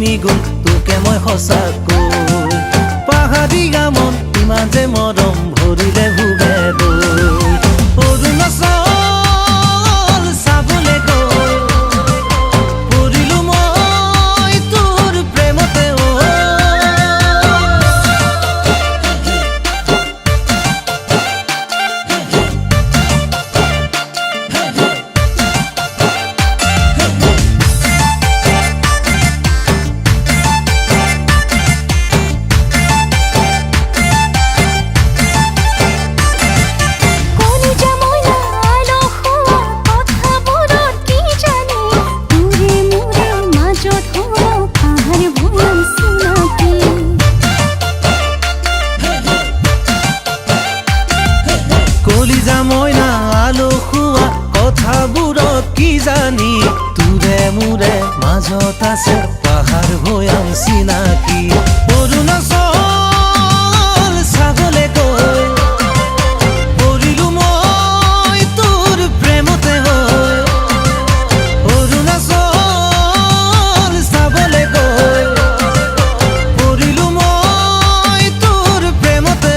তুমি গুণ তোকে মই সঁচাকৈ পাহাৰীয়া মন ইমান যে মৰম ভৰিলে ভুগে গৈ অৰুণাচল চাবলৈ গৈ পৰিলো মই তোৰ প্ৰেমতে কলিজা মইনা আলসুৱা কথাবোৰত কি জানি তোৰে মোৰে মাজত আছে পাহাৰ ভৈয়াম চিনাকি অৰুণাচল চাবলৈ গৈ পৰিলো মই তোৰ প্ৰেমতে হৈ অৰুণাচল চাবলৈ গৈ পৰিলো মই তোৰ প্ৰেমতে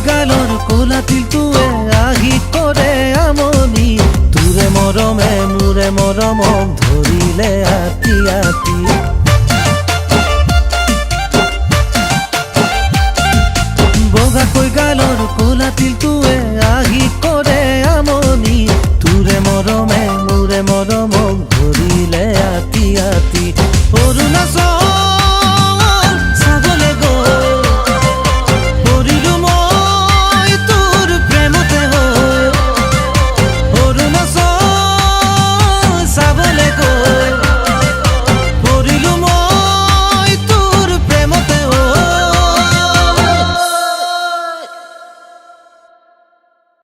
গালৰ কোলা তিলটোৱে আহি কৰে আমনি তোৰে মৰমে মোৰে মৰমক ধৰিলে আতি আতি বগাকৈ গালৰ কোলা তিলটোৱে আহি কৰে আমনি তোৰে মৰমে মোৰে মৰমক ধৰিলে আতি আতি অৰুণাচল